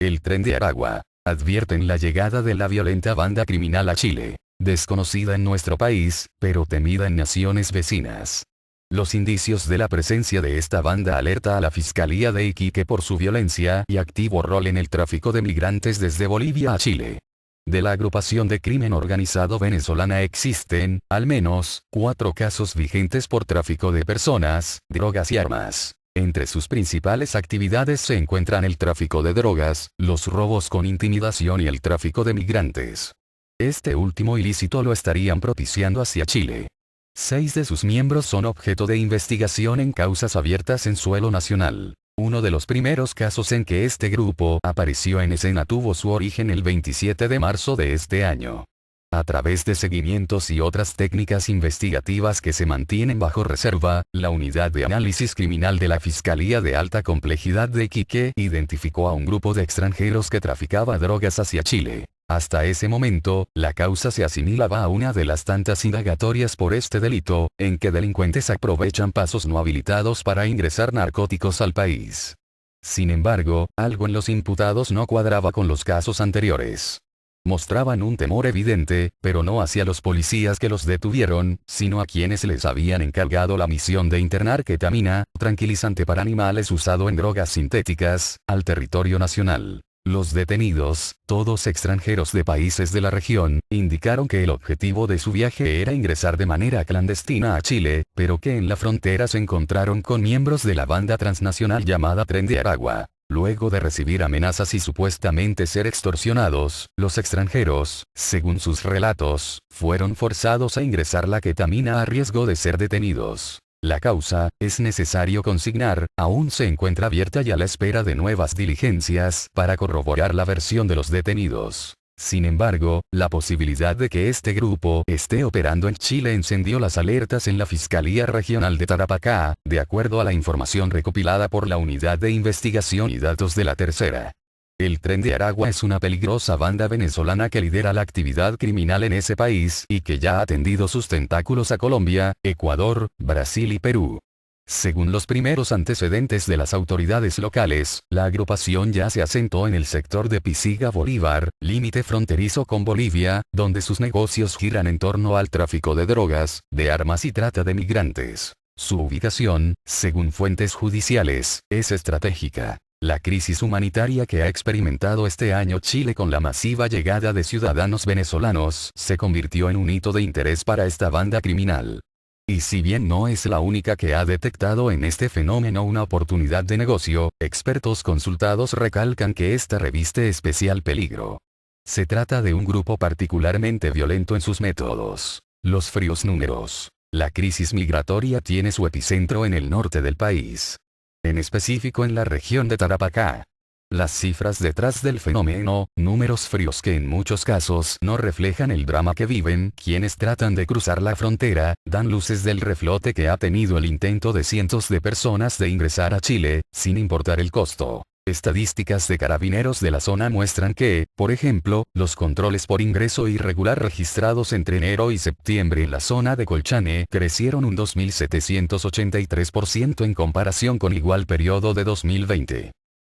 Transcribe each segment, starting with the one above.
El Tren de Aragua. Advierten la llegada de la violenta banda criminal a Chile. Desconocida en nuestro país, pero temida en naciones vecinas. Los indicios de la presencia de esta banda alerta a la Fiscalía de Iquique por su violencia y activo rol en el tráfico de migrantes desde Bolivia a Chile. De la agrupación de crimen organizado venezolana existen, al menos, 4 casos vigentes por tráfico de personas, drogas y armas. Entre sus principales actividades se encuentran el tráfico de drogas, los robos con intimidación y el tráfico de migrantes. Este último ilícito lo estarían propiciando hacia Chile. 6 de sus miembros son objeto de investigación en causas abiertas en suelo nacional. Uno de los primeros casos en que este grupo apareció en escena tuvo su origen el 27 de marzo de este año. A través de seguimientos y otras técnicas investigativas que se mantienen bajo reserva, la Unidad de Análisis Criminal de la Fiscalía de Alta Complejidad de Iquique identificó a un grupo de extranjeros que traficaba drogas hacia Chile. Hasta ese momento, la causa se asimilaba a una de las tantas indagatorias por este delito, en que delincuentes aprovechan pasos no habilitados para ingresar narcóticos al país. Sin embargo, algo en los imputados no cuadraba con los casos anteriores. Mostraban un temor evidente, pero no hacia los policías que los detuvieron, sino a quienes les habían encargado la misión de internar ketamina, tranquilizante para animales usado en drogas sintéticas, al territorio nacional. Los detenidos, todos extranjeros de países de la región, indicaron que el objetivo de su viaje era ingresar de manera clandestina a Chile, pero que en la frontera se encontraron con miembros de la banda transnacional llamada Tren de Aragua. Luego de recibir amenazas y supuestamente ser extorsionados, los extranjeros, según sus relatos, fueron forzados a ingresar la ketamina a riesgo de ser detenidos. La causa, es necesario consignar, aún se encuentra abierta y a la espera de nuevas diligencias para corroborar la versión de los detenidos. Sin embargo, la posibilidad de que este grupo esté operando en Chile encendió las alertas en la Fiscalía Regional de Tarapacá, de acuerdo a la información recopilada por la Unidad de Investigación y Datos de la Tercera. El Tren de Aragua es una peligrosa banda venezolana que lidera la actividad criminal en ese país y que ya ha tendido sus tentáculos a Colombia, Ecuador, Brasil y Perú. Según los primeros antecedentes de las autoridades locales, la agrupación ya se asentó en el sector de Pisiga Bolívar, límite fronterizo con Bolivia, donde sus negocios giran en torno al tráfico de drogas, de armas y trata de migrantes. Su ubicación, según fuentes judiciales, es estratégica. La crisis humanitaria que ha experimentado este año Chile con la masiva llegada de ciudadanos venezolanos se convirtió en un hito de interés para esta banda criminal. Y si bien no es la única que ha detectado en este fenómeno una oportunidad de negocio, expertos consultados recalcan que esta reviste especial peligro. Se trata de un grupo particularmente violento en sus métodos. Los fríos números. La crisis migratoria tiene su epicentro en el norte del país. En específico en la región de Tarapacá. Las cifras detrás del fenómeno, números fríos que en muchos casos no reflejan el drama que viven quienes tratan de cruzar la frontera, dan luces del reflote que ha tenido el intento de cientos de personas de ingresar a Chile, sin importar el costo. Estadísticas de carabineros de la zona muestran que, por ejemplo, los controles por ingreso irregular registrados entre enero y septiembre en la zona de Colchane crecieron un 2.783% en comparación con igual periodo de 2020.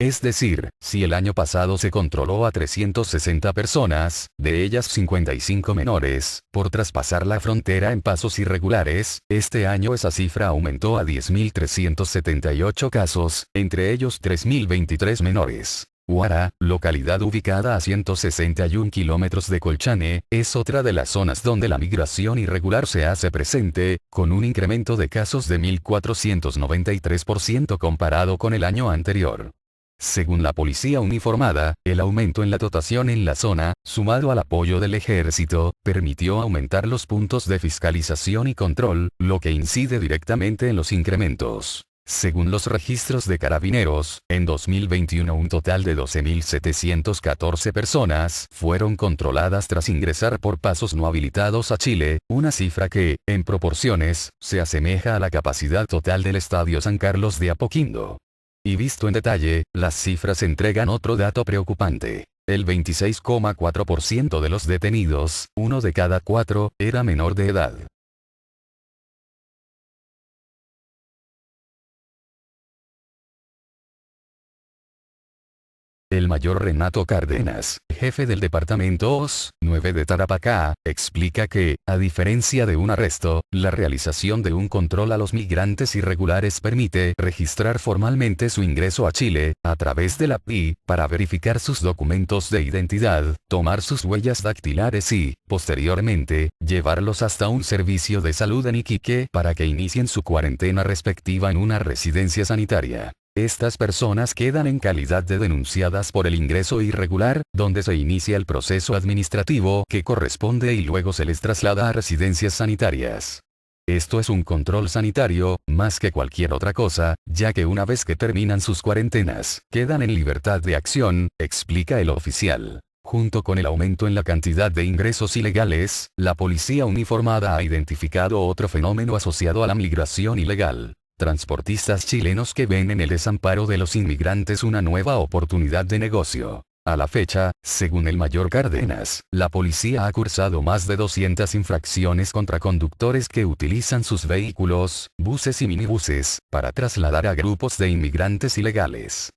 Es decir, si el año pasado se controló a 360 personas, de ellas 55 menores, por traspasar la frontera en pasos irregulares, este año esa cifra aumentó a 10.378 casos, entre ellos 3.023 menores. Huara, localidad ubicada a 161 kilómetros de Colchane, es otra de las zonas donde la migración irregular se hace presente, con un incremento de casos de 1.493% comparado con el año anterior. Según la policía uniformada, el aumento en la dotación en la zona, sumado al apoyo del ejército, permitió aumentar los puntos de fiscalización y control, lo que incide directamente en los incrementos. Según los registros de carabineros, en 2021 un total de 12.714 personas fueron controladas tras ingresar por pasos no habilitados a Chile, una cifra que, en proporciones, se asemeja a la capacidad total del Estadio San Carlos de Apoquindo. Y visto en detalle, las cifras entregan otro dato preocupante. El 26,4% de los detenidos, uno de cada 4, era menor de edad. El mayor Renato Cárdenas, jefe del departamento OS 9 de Tarapacá, explica que, a diferencia de un arresto, la realización de un control a los migrantes irregulares permite registrar formalmente su ingreso a Chile, a través de la PI, para verificar sus documentos de identidad, tomar sus huellas dactilares y, posteriormente, llevarlos hasta un servicio de salud en Iquique para que inicien su cuarentena respectiva en una residencia sanitaria. Estas personas quedan en calidad de denunciadas por el ingreso irregular, donde se inicia el proceso administrativo que corresponde y luego se les traslada a residencias sanitarias. Esto es un control sanitario, más que cualquier otra cosa, ya que una vez que terminan sus cuarentenas, quedan en libertad de acción, explica el oficial. Junto con el aumento en la cantidad de ingresos ilegales, la policía uniformada ha identificado otro fenómeno asociado a la migración ilegal. Transportistas chilenos que ven en el desamparo de los inmigrantes una nueva oportunidad de negocio. A la fecha, según el mayor Cárdenas, la policía ha cursado más de 200 infracciones contra conductores que utilizan sus vehículos, buses y minibuses, para trasladar a grupos de inmigrantes ilegales.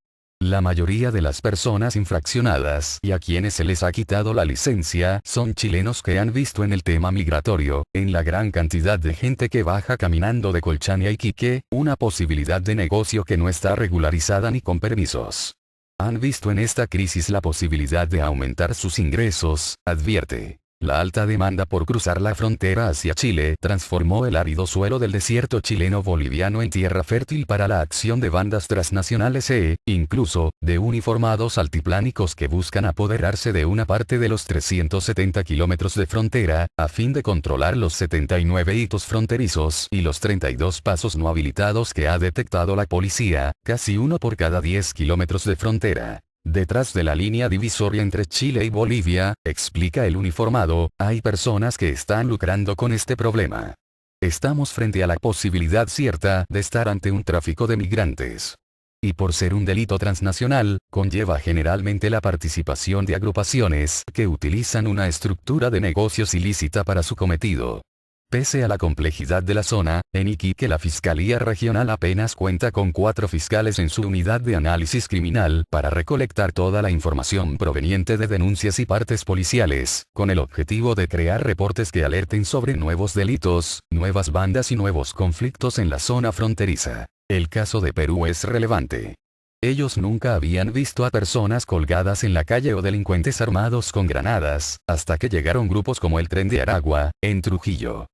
La mayoría de las personas infraccionadas y a quienes se les ha quitado la licencia son chilenos que han visto en el tema migratorio, en la gran cantidad de gente que baja caminando de Colchane a Iquique, una posibilidad de negocio que no está regularizada ni con permisos. Han visto en esta crisis la posibilidad de aumentar sus ingresos, advierte. La alta demanda por cruzar la frontera hacia Chile transformó el árido suelo del desierto chileno-boliviano en tierra fértil para la acción de bandas transnacionales incluso, de uniformados altiplánicos que buscan apoderarse de una parte de los 370 kilómetros de frontera, a fin de controlar los 79 hitos fronterizos y los 32 pasos no habilitados que ha detectado la policía, casi uno por cada 10 kilómetros de frontera. Detrás de la línea divisoria entre Chile y Bolivia, explica el uniformado, hay personas que están lucrando con este problema. Estamos frente a la posibilidad cierta de estar ante un tráfico de migrantes. Y por ser un delito transnacional, conlleva generalmente la participación de agrupaciones que utilizan una estructura de negocios ilícita para su cometido. Pese a la complejidad de la zona, en Iquique la Fiscalía Regional apenas cuenta con 4 fiscales en su unidad de análisis criminal para recolectar toda la información proveniente de denuncias y partes policiales, con el objetivo de crear reportes que alerten sobre nuevos delitos, nuevas bandas y nuevos conflictos en la zona fronteriza. El caso de Perú es relevante. Ellos nunca habían visto a personas colgadas en la calle o delincuentes armados con granadas, hasta que llegaron grupos como el Tren de Aragua, en Trujillo.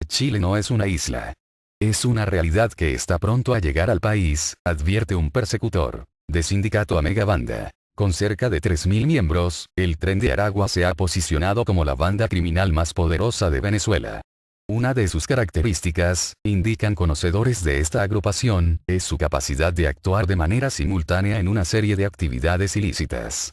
Chile no es una isla. Es una realidad que está pronto a llegar al país, advierte un persecutor de sindicato a megabanda. Con cerca de 3.000 miembros, el Tren de Aragua se ha posicionado como la banda criminal más poderosa de Venezuela. Una de sus características, indican conocedores de esta agrupación, es su capacidad de actuar de manera simultánea en una serie de actividades ilícitas.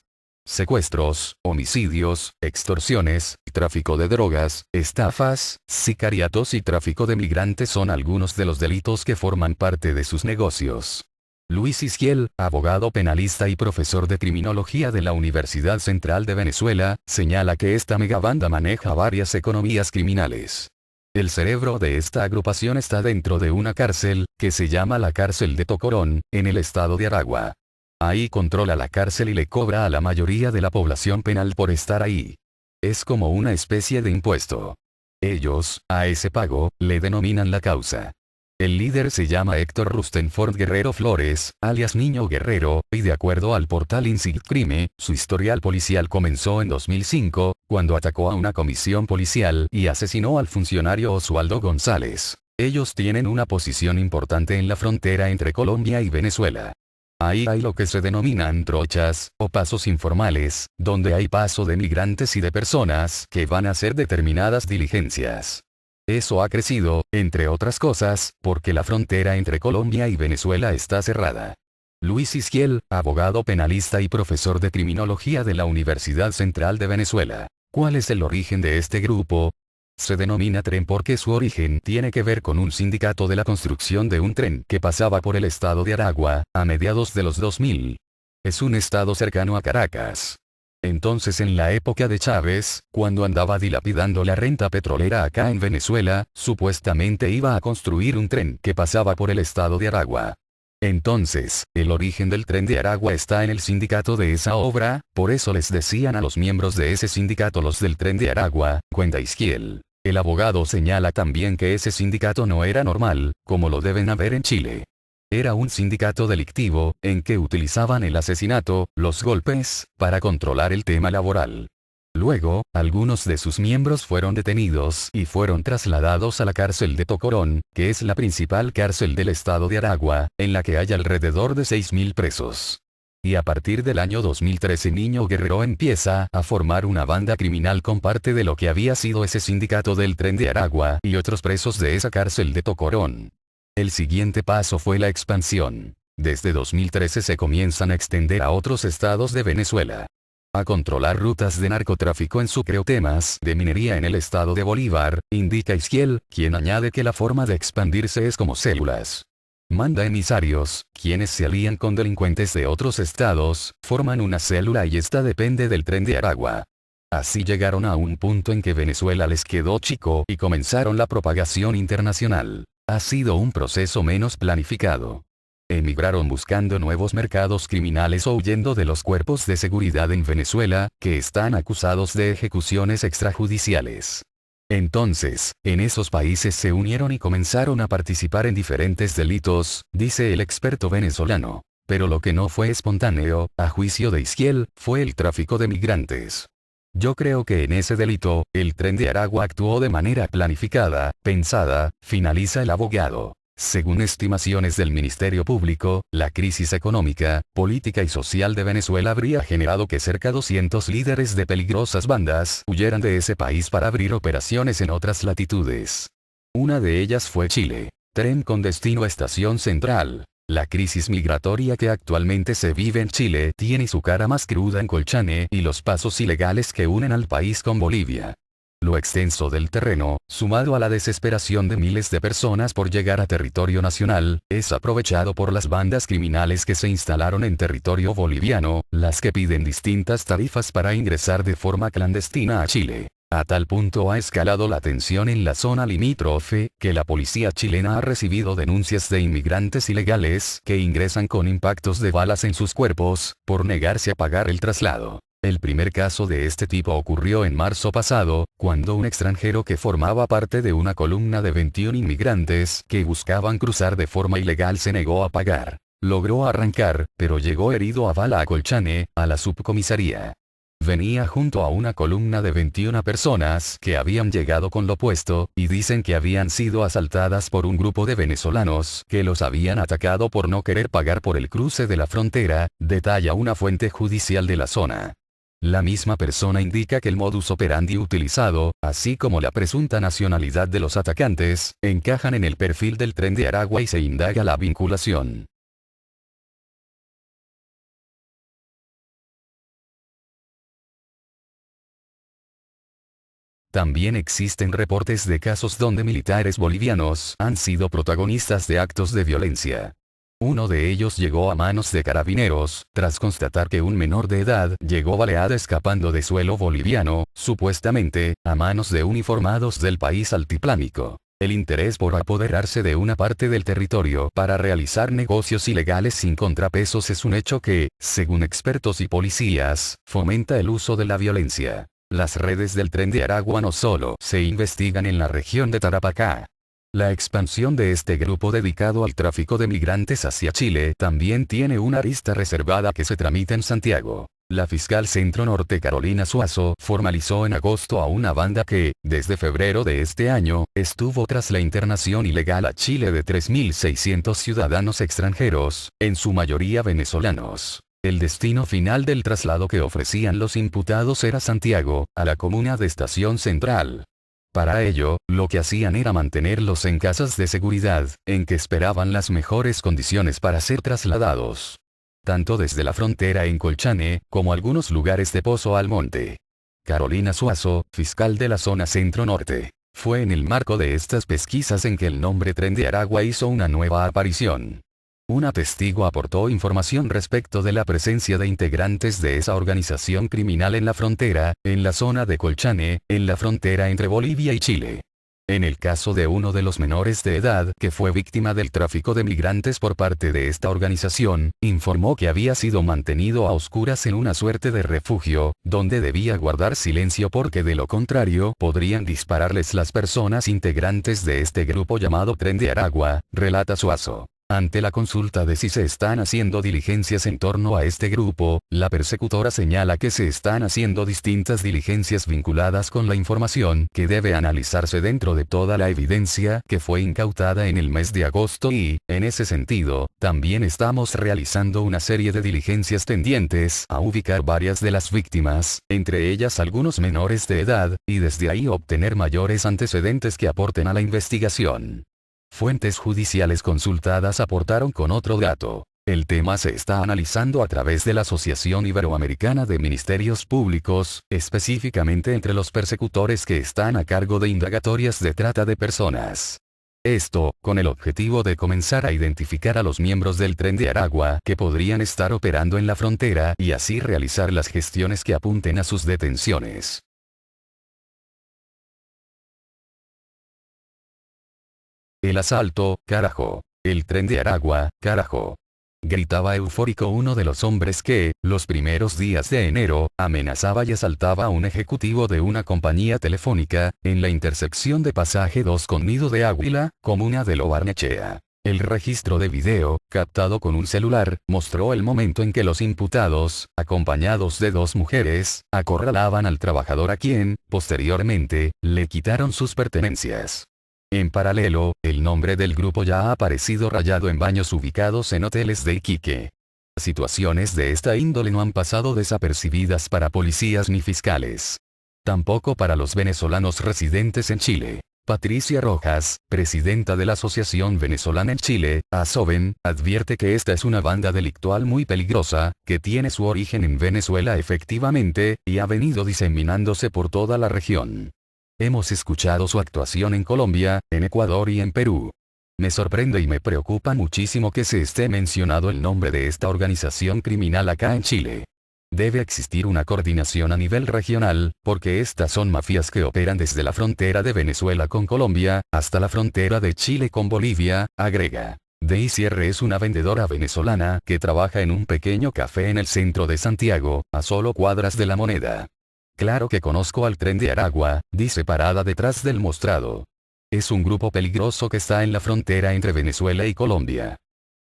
Secuestros, homicidios, extorsiones, tráfico de drogas, estafas, sicariatos y tráfico de migrantes son algunos de los delitos que forman parte de sus negocios. Luis Isquiel, abogado penalista y profesor de criminología de la Universidad Central de Venezuela, señala que esta megabanda maneja varias economías criminales. El cerebro de esta agrupación está dentro de una cárcel, que se llama la cárcel de Tocorón, en el estado de Aragua. Ahí controla la cárcel y le cobra a la mayoría de la población penal por estar ahí. Es como una especie de impuesto. Ellos, a ese pago, le denominan la causa. El líder se llama Héctor Rustenford Guerrero Flores, alias Niño Guerrero, y de acuerdo al portal Inside Crime, su historial policial comenzó en 2005, cuando atacó a una comisión policial y asesinó al funcionario Oswaldo González. Ellos tienen una posición importante en la frontera entre Colombia y Venezuela. Ahí hay lo que se denominan trochas, o pasos informales, donde hay paso de migrantes y de personas que van a hacer determinadas diligencias. Eso ha crecido, entre otras cosas, porque la frontera entre Colombia y Venezuela está cerrada. Luis Isquiel, abogado penalista y profesor de criminología de la Universidad Central de Venezuela. ¿Cuál es el origen de este grupo? Se denomina tren porque su origen tiene que ver con un sindicato de la construcción de un tren que pasaba por el estado de Aragua, a mediados de los 2000. Es un estado cercano a Caracas. Entonces en la época de Chávez, cuando andaba dilapidando la renta petrolera acá en Venezuela, supuestamente iba a construir un tren que pasaba por el estado de Aragua. Entonces, el origen del Tren de Aragua está en el sindicato de esa obra, por eso les decían a los miembros de ese sindicato los del Tren de Aragua, cuenta Izquiel. El abogado señala también que ese sindicato no era normal, como lo deben haber en Chile. Era un sindicato delictivo, en que utilizaban el asesinato, los golpes, para controlar el tema laboral. Luego, algunos de sus miembros fueron detenidos y fueron trasladados a la cárcel de Tocorón, que es la principal cárcel del estado de Aragua, en la que hay alrededor de 6.000 presos. Y a partir del año 2013 Niño Guerrero empieza a formar una banda criminal con parte de lo que había sido ese sindicato del Tren de Aragua y otros presos de esa cárcel de Tocorón. El siguiente paso fue la expansión. Desde 2013 se comienzan a extender a otros estados de Venezuela. A controlar rutas de narcotráfico en Sucre o temas de minería en el estado de Bolívar, indica Izquiel, quien añade que la forma de expandirse es como células. Manda emisarios, quienes se alían con delincuentes de otros estados, forman una célula y esta depende del Tren de Aragua. Así llegaron a un punto en que Venezuela les quedó chico y comenzaron la propagación internacional. Ha sido un proceso menos planificado. Emigraron buscando nuevos mercados criminales o huyendo de los cuerpos de seguridad en Venezuela, que están acusados de ejecuciones extrajudiciales. Entonces, en esos países se unieron y comenzaron a participar en diferentes delitos, dice el experto venezolano. Pero lo que no fue espontáneo, a juicio de Izquiel, fue el tráfico de migrantes. Yo creo que en ese delito, el Tren de Aragua actuó de manera planificada, pensada, finaliza el abogado. Según estimaciones del Ministerio Público, la crisis económica, política y social de Venezuela habría generado que cerca de 200 líderes de peligrosas bandas huyeran de ese país para abrir operaciones en otras latitudes. Una de ellas fue Chile. Tren con destino a Estación Central. La crisis migratoria que actualmente se vive en Chile tiene su cara más cruda en Colchane y los pasos ilegales que unen al país con Bolivia. Lo extenso del terreno, sumado a la desesperación de miles de personas por llegar a territorio nacional, es aprovechado por las bandas criminales que se instalaron en territorio boliviano, las que piden distintas tarifas para ingresar de forma clandestina a Chile. A tal punto ha escalado la tensión en la zona limítrofe, que la policía chilena ha recibido denuncias de inmigrantes ilegales que ingresan con impactos de balas en sus cuerpos, por negarse a pagar el traslado. El primer caso de este tipo ocurrió en marzo pasado, cuando un extranjero que formaba parte de una columna de 21 inmigrantes que buscaban cruzar de forma ilegal se negó a pagar. Logró arrancar, pero llegó herido a bala a Colchane, a la subcomisaría. Venía junto a una columna de 21 personas que habían llegado con lo puesto, y dicen que habían sido asaltadas por un grupo de venezolanos que los habían atacado por no querer pagar por el cruce de la frontera, detalla una fuente judicial de la zona. La misma persona indica que el modus operandi utilizado, así como la presunta nacionalidad de los atacantes, encajan en el perfil del Tren de Aragua y se indaga la vinculación. También existen reportes de casos donde militares bolivianos han sido protagonistas de actos de violencia. Uno de ellos llegó a manos de carabineros, tras constatar que un menor de edad llegó baleada escapando de suelo boliviano, supuestamente, a manos de uniformados del país altiplánico. El interés por apoderarse de una parte del territorio para realizar negocios ilegales sin contrapesos es un hecho que, según expertos y policías, fomenta el uso de la violencia. Las redes del Tren de Aragua no solo se investigan en la región de Tarapacá. La expansión de este grupo dedicado al tráfico de migrantes hacia Chile también tiene una arista reservada que se tramita en Santiago. La fiscal Centro Norte Carolina Suazo formalizó en agosto a una banda que, desde febrero de este año, estuvo tras la internación ilegal a Chile de 3.600 ciudadanos extranjeros, en su mayoría venezolanos. El destino final del traslado que ofrecían los imputados era Santiago, a la comuna de Estación Central. Para ello, lo que hacían era mantenerlos en casas de seguridad, en que esperaban las mejores condiciones para ser trasladados. Tanto desde la frontera en Colchane, como algunos lugares de Pozo Almonte. Carolina Suazo, fiscal de la zona Centro-Norte. Fue en el marco de estas pesquisas en que el nombre Tren de Aragua hizo una nueva aparición. Una testigo aportó información respecto de la presencia de integrantes de esa organización criminal en la frontera, en la zona de Colchane, en la frontera entre Bolivia y Chile. En el caso de uno de los menores de edad que fue víctima del tráfico de migrantes por parte de esta organización, informó que había sido mantenido a oscuras en una suerte de refugio, donde debía guardar silencio porque de lo contrario podrían dispararles las personas integrantes de este grupo llamado Tren de Aragua, relata Suazo. Ante la consulta de si se están haciendo diligencias en torno a este grupo, la persecutora señala que se están haciendo distintas diligencias vinculadas con la información que debe analizarse dentro de toda la evidencia que fue incautada en el mes de agosto y, en ese sentido, también estamos realizando una serie de diligencias tendientes a ubicar varias de las víctimas, entre ellas algunos menores de edad, y desde ahí obtener mayores antecedentes que aporten a la investigación. Fuentes judiciales consultadas aportaron con otro dato. El tema se está analizando a través de la Asociación Iberoamericana de Ministerios Públicos, específicamente entre los persecutores que están a cargo de indagatorias de trata de personas. Esto, con el objetivo de comenzar a identificar a los miembros del Tren de Aragua que podrían estar operando en la frontera y así realizar las gestiones que apunten a sus detenciones. El asalto, carajo. El Tren de Aragua, carajo. Gritaba eufórico uno de los hombres que, los primeros días de enero, amenazaba y asaltaba a un ejecutivo de una compañía telefónica, en la intersección de Pasaje 2 con Nido de Águila, comuna de Lo Barnechea. El registro de video, captado con un celular, mostró el momento en que los imputados, acompañados de dos mujeres, acorralaban al trabajador a quien, posteriormente, le quitaron sus pertenencias. En paralelo, el nombre del grupo ya ha aparecido rayado en baños ubicados en hoteles de Iquique. Situaciones de esta índole no han pasado desapercibidas para policías ni fiscales. Tampoco para los venezolanos residentes en Chile. Patricia Rojas, presidenta de la Asociación Venezolana en Chile, ASOVEN, advierte que esta es una banda delictual muy peligrosa, que tiene su origen en Venezuela efectivamente, y ha venido diseminándose por toda la región. Hemos escuchado su actuación en Colombia, en Ecuador y en Perú. Me sorprende y me preocupa muchísimo que se esté mencionado el nombre de esta organización criminal acá en Chile. Debe existir una coordinación a nivel regional, porque estas son mafias que operan desde la frontera de Venezuela con Colombia, hasta la frontera de Chile con Bolivia, agrega. Deicierre es una vendedora venezolana que trabaja en un pequeño café en el centro de Santiago, a solo cuadras de La Moneda. Claro que conozco al Tren de Aragua, dice parada detrás del mostrado. Es un grupo peligroso que está en la frontera entre Venezuela y Colombia.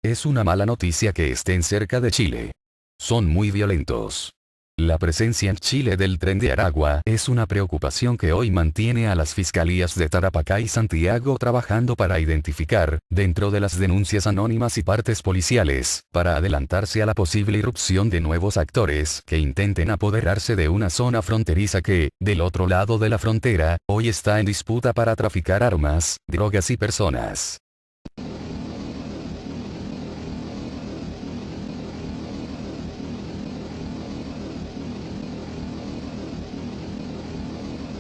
Es una mala noticia que estén cerca de Chile. Son muy violentos. La presencia en Chile del Tren de Aragua es una preocupación que hoy mantiene a las fiscalías de Tarapacá y Santiago trabajando para identificar, dentro de las denuncias anónimas y partes policiales, para adelantarse a la posible irrupción de nuevos actores que intenten apoderarse de una zona fronteriza que, del otro lado de la frontera, hoy está en disputa para traficar armas, drogas y personas.